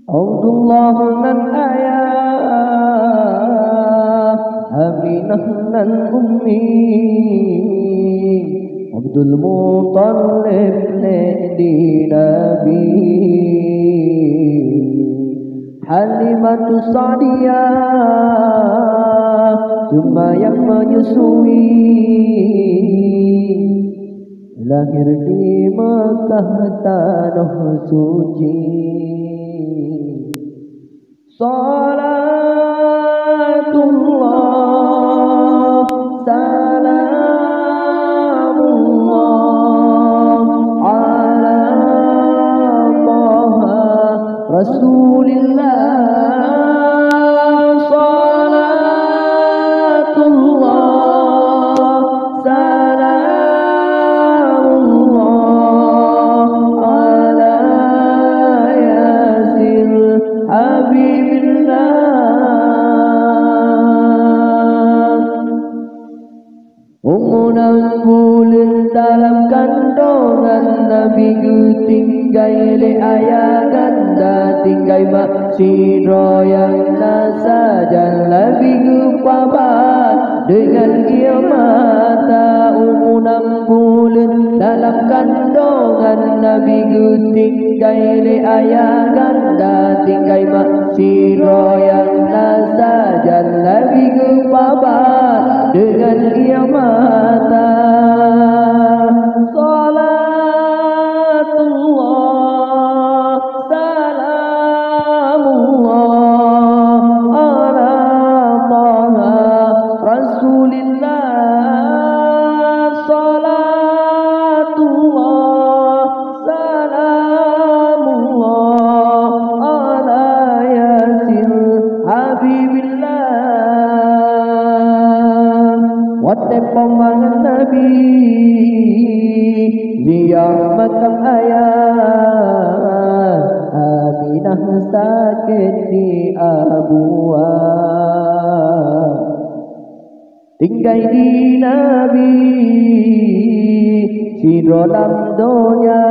Abdullah nan ayah, Aminah nan ummi, Abdul Muttalib di Nabi, Halimatu Sa'diyah cuma yang menyusui, lahir di Mekah tanah suci. Salatullah salamullah ala Taha Rasulillah. Salatullah salamullah ala Yasin Habibillah. Umunan bulan dalam kandungan Nabi tinggai le ayah ganda tinggai maksiro yang nasajan Nabi pabat dengan ia mata. Umunan bulan dalam kandungan Nabi tinggai le ayah ganda tinggai maksiro yang nasajan Nabi pabat dengan ia mata. Salatullah salamullah ala Taha Rasulillah. Salatullah salamullah ala Yasin Habibillah. Wate pemangan Nabi ziarah makam ayah, Aminah sakit di Abuwa, tinggai di Nabi siro dalam donya,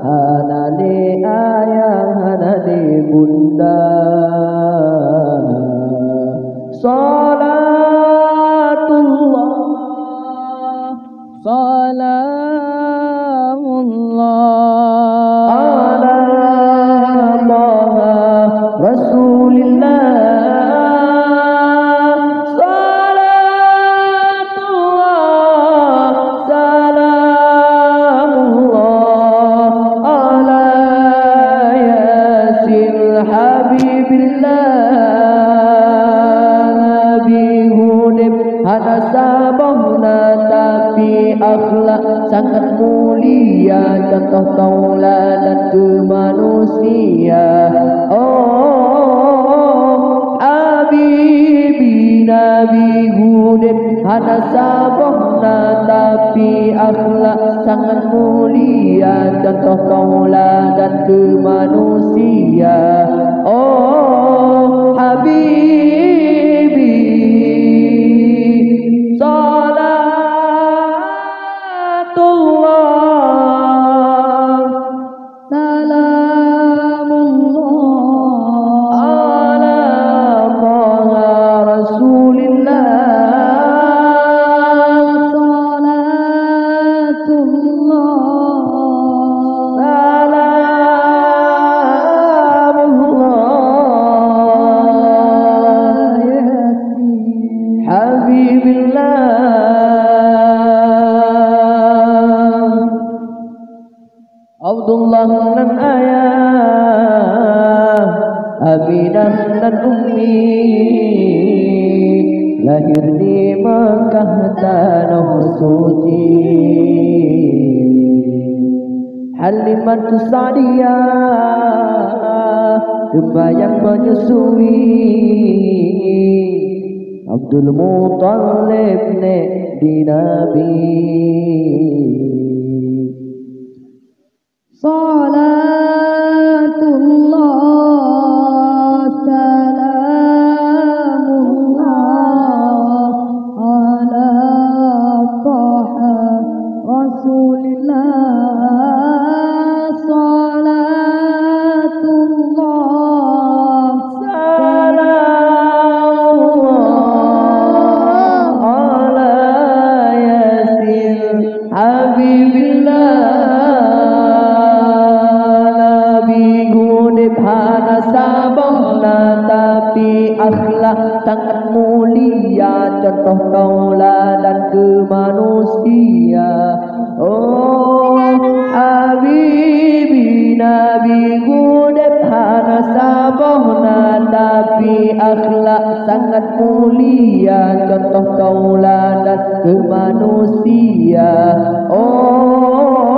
hanale ayah hanale bunda. Salatullah salamullah ala Taha Rasulillah. Salatullah salamullah ala Yasin Habibillah. Hana sabahna tapi akhlak sangat mulia, contoh tauladan ke manusia. Oh Habibi Nabi Hudin, hana sabahna tapi akhlak sangat mulia, contoh tauladan ke manusia. Oh Habibi Abdullah nan ayah, Aminah nan ummi, lahir di Mekah tanah suci. Halimatu Sa'diyah cuma yang menyusui, Abdul Muttalib di Nabi. Salatullah salamullah ala Taha Rasulillah. Salatullah sangat mulia, contoh tauladan ke manusia. Oh Habibi Nabi gudep hana sabahna, tapi akhlak sangat mulia, contoh tauladan ke manusia. Oh